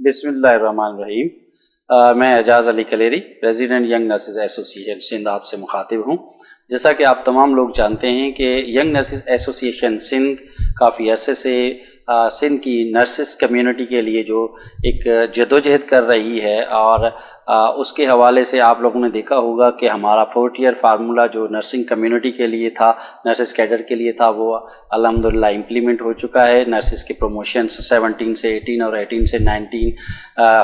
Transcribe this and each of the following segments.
बिस्मिल्लाहिर्रहमानिर्रहीम। मैं Ejaz Ali Kaleri, president young nurses association Sindh आपसे मुखातिब हूँ। जैसा कि आप तमाम लोग जानते हैं कि यंग नर्सेज एसोसिएशन सिंध काफ़ी अरसे से सिंध की नर्सेस कम्युनिटी के लिए जो एक जदोजहद कर रही है, और उसके हवाले से आप लोगों ने देखा होगा कि हमारा 4 ईयर फार्मूला जो नर्सिंग कम्युनिटी के लिए था, नर्सेस कैडर के लिए था, वो अल्हम्दुलिल्लाह इम्प्लीमेंट हो चुका है। नर्सेस के प्रमोशंस 17 से 18 और 18 से 19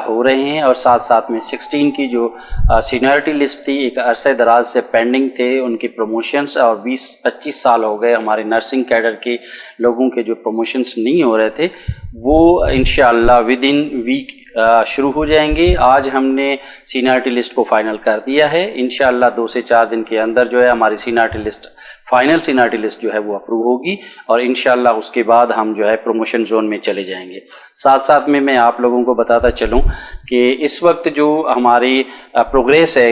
हो रहे हैं, और साथ साथ में 16 की जो सीनियरिटी लिस्ट थी, एक अरसे दराज से पेंडिंग थे उनके प्रमोशंस, और 20-25 साल हो गए हमारे नर्सिंग कैडर के लोगों के जो प्रमोशंस नहीं हो रहे थे, वो इंशाअल्लाह विद इन वीक शुरू हो जाएंगे। आज हमने सीनियरिटी लिस्ट को फाइनल कर दिया है। इंशाअल्लाह 2 से 4 दिन के अंदर जो है हमारी seniority list, final seniority list जो है वो अप्रूव होगी, और इंशाअल्लाह उसके बाद हम जो है प्रमोशन जोन में चले जाएंगे। साथ साथ में मैं आप लोगों को बताता चलूं कि इस वक्त जो हमारी प्रोग्रेस है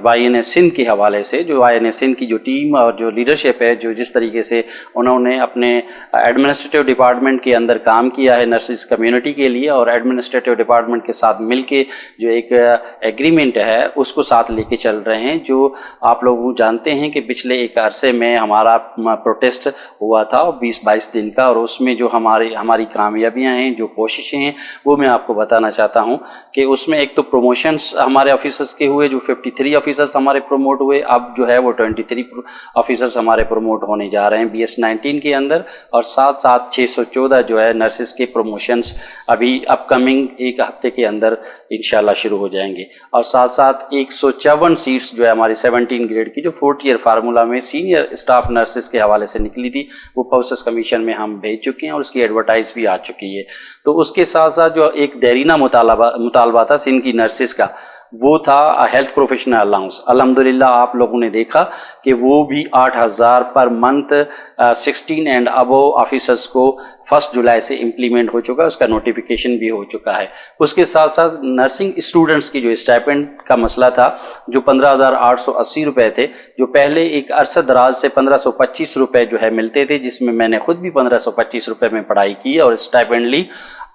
YNS सिंध के हवाले से, जो YNS सिंध की जो टीम और जो लीडरशिप है, जो जिस तरीके से उन्होंने अपने एडमिनिस्ट्रेटिव डिपार्टमेंट के अंदर काम किया है नर्सिस कम्युनिटी के लिए, और एडमिनिस्ट्रेटिव डिपार्टमेंट के साथ मिलके जो एक एग्रीमेंट है उसको साथ लेके चल रहे हैं। जो आप लोग जानते हैं कि पिछले एक अरसे में हमारा प्रोटेस्ट हुआ था 20-22 दिन का, और उसमें जो हमारी कामयाबियां हैं, जो कोशिशें हैं, वो मैं आपको बताना चाहता हूं कि उसमें एक तो प्रमोशंस हमारे ऑफिसर्स के हुए, जो 53 ऑफिसर्स हमारे प्रमोट हुए, अब जो है वो 23 ऑफिसर्स हमारे प्रमोट होने जा रहे हैं BS19 के अंदर, और साथ साथ 614 जो है नर्सिस के प्रमोशंस अभी अपकमिंग एक हफ्ते के अंदर इंशाल्लाह शुरू हो जाएंगे। और साथ साथ 154 सीट्स जो है हमारी 17 ग्रेड की, जो 4 ईयर फार्मूला में सीनियर स्टाफ नर्सिस के हवाले से निकली थी, वो प्रोसेस कमीशन में हम भेज चुके हैं और उसकी एडवर्टाइज भी आ चुकी है। तो उसके साथ साथ जो एक देरीना मुतालबा था सिंध की नर्सिस का, वो था हेल्थ प्रोफेशनल अलाउंस। अल्हम्दुलिल्लाह आप लोगों ने देखा कि वो भी 8000 per month 16 and above officers को 1 जुलाई से इम्प्लीमेंट हो चुका है, उसका नोटिफिकेशन भी हो चुका है। उसके साथ साथ नर्सिंग स्टूडेंट्स की जो स्टाइपेंड का मसला था, जो 15,880 रुपये थे, जो पहले एक अरसा दराज से 1525 रुपये जो है मिलते थे, जिसमें मैंने खुद भी 1525 रुपये में पढ़ाई की और स्टाइपेंड ली।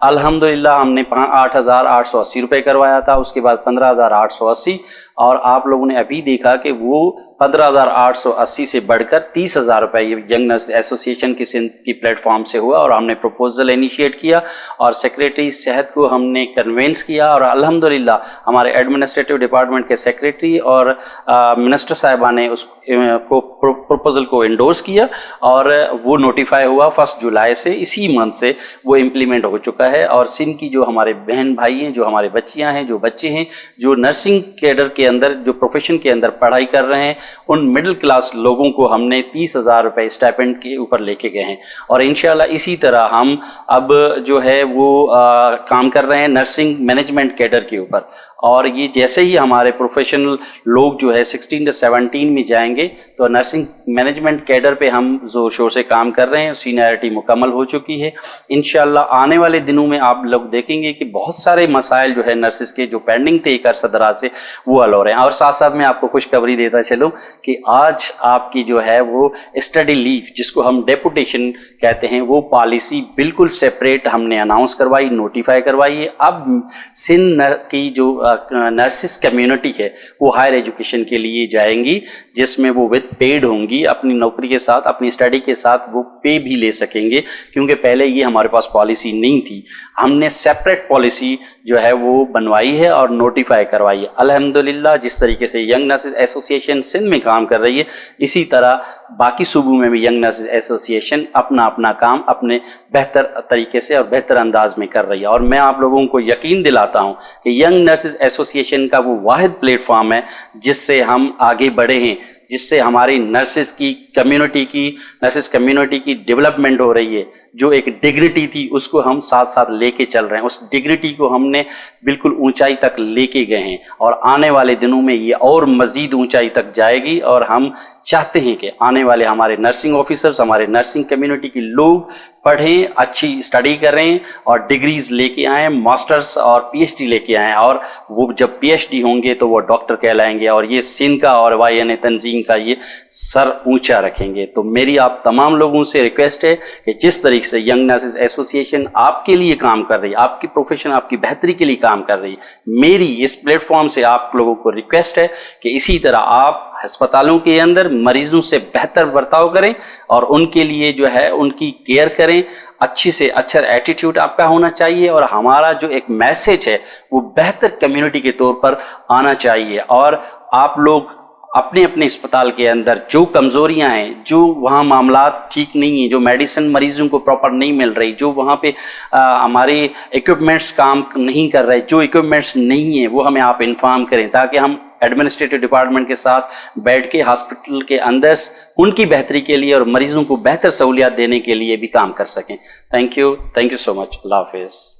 अल्हम्दुलिल्लाह हमने 8,880 रुपये करवाया था, उसके बाद 15,880, और आप लोगों ने अभी देखा कि वो 15,880 से बढ़कर 30,000 रुपये यंग नर्स एसोसिएशन की सिंध की प्लेटफॉर्म से हुआ, और हमने प्रपोजल इनिशिएट किया और सेक्रेटरी सेहत को हमने कन्वेंस किया, और अल्हम्दुलिल्लाह हमारे एडमिनिस्ट्रेटिव डिपार्टमेंट के सेक्रेटरी और मिनिस्टर साहिबा ने उस प्रपोजल को एंडोर्स किया, और वो नोटिफाई हुआ 1 जुलाई से, इसी मंथ से वो इम्प्लीमेंट हो चुका है। और सिंध की जो हमारे बहन भाई हैं, जो हमारे बच्चियां हैं, जो बच्चे हैं, जो नर्सिंग कैडर के अंदर, जो प्रोफेशन के अंदर पढ़ाई कर रहे हैं, उन मिडिल क्लास लोगों को हमने 30,000 रुपये स्टाइपेंड के ऊपर लेके गए हैं, और इंशाल्लाह इसी तरह हम अब जो है वो काम कर रहे हैं नर्सिंग मैनेजमेंट कैडर के ऊपर। और ये जैसे ही हमारे प्रोफेशनल लोग जो है 16 से 17 में जाएंगे, तो नर्सिंग मैनेजमेंट कैडर पे हम जोर शोर से काम कर रहे हैं। सीनियरिटी मुकम्मल हो चुकी है। इंशाल्लाह आने वाले दिनों में आप लोग देखेंगे कि बहुत सारे मसाइल जो है नर्सिस के, जो पेंडिंग थे एक अरसा दराज से, वो हल हो रहे हैं। और साथ साथ मैं आपको खुशखबरी देता चलूं कि आज आपकी जो है वो स्टडी लीव, जिसको हम डेपुटेशन कहते हैं, वो पॉलिसी बिल्कुल सेपरेट हमने अनाउंस करवाई, नोटिफाई करवाई है। अब सिंध की जो नर्सिस कम्युनिटी है वो हायर एजुकेशन के लिए जाएंगी, जिसमें वो विद पेड होंगी, अपनी नौकरी के साथ, अपनी स्टडी के साथ वो पे भी ले सकेंगे, क्योंकि पहले ये हमारे पास पॉलिसी नहीं थी। हमने सेपरेट पॉलिसी जो है वो बनवाई है और नोटिफाई करवाई है। अल्हम्दुलिल्लाह जिस तरीके से यंग नर्सेस एसोसिएशन सिंध में काम कर रही है, इसी तरह बाकी सूबों में भी यंग नर्सेस एसोसिएशन अपना अपना काम अपने बेहतर तरीके से और बेहतर अंदाज में कर रही है। और मैं आप लोगों को यकीन दिलाता हूं कि यंग नर्सेस एसोसिएशन का वो वाहिद प्लेटफॉर्म है जिससे हम आगे बढ़े हैं, जिससे हमारी नर्सिस कम्युनिटी की डेवलपमेंट हो रही है। जो एक डिग्निटी थी उसको हम साथ साथ लेके चल रहे हैं, उस डिग्निटी को हमने बिल्कुल ऊंचाई तक लेके गए हैं, और आने वाले दिनों में ये और मजीद ऊंचाई तक जाएगी। और हम चाहते हैं कि आने वाले हमारे नर्सिंग ऑफिसर्स, हमारे नर्सिंग कम्युनिटी के लोग पढ़ें, अच्छी स्टडी करें और डिग्रीज लेके आएँ, मास्टर्स और पीएचडी लेके आएँ, और वो जब पीएचडी होंगे तो वो डॉक्टर कहलाएंगे और ये सिंध का और YNA तंजीम का ये सर ऊंचा रखेंगे। तो मेरी आप तमाम लोगों से रिक्वेस्ट है कि जिस तरीके से यंग नर्सेज एसोसिएशन आपके लिए काम कर रही है, आपकी प्रोफेशन आपकी बेहतरी के लिए काम कर रही है, मेरी इस प्लेटफॉर्म से आप लोगों को रिक्वेस्ट है कि इसी तरह आप अस्पतालों के अंदर मरीजों से बेहतर बर्ताव करें और उनके लिए जो है उनकी केयर करें। अच्छी से अच्छा एटीट्यूड आपका होना चाहिए और हमारा जो एक मैसेज है वो बेहतर कम्युनिटी के तौर पर आना चाहिए। और आप लोग अपने अपने अस्पताल के अंदर जो कमज़ोरियां हैं, जो वहाँ मामलात ठीक नहीं है, जो मेडिसिन मरीजों को प्रॉपर नहीं मिल रही, जो वहाँ पे हमारे इक्विपमेंट्स काम नहीं कर रहे, जो इक्विपमेंट्स नहीं है, वो हमें आप इन्फॉर्म करें ताकि हम एडमिनिस्ट्रेटिव डिपार्टमेंट के साथ बैठ के हॉस्पिटल के अंदर उनकी बेहतरी के लिए और मरीजों को बेहतर सहूलियात देने के लिए भी काम कर सकें। Thank you so much. अल्लाह हाफिज़।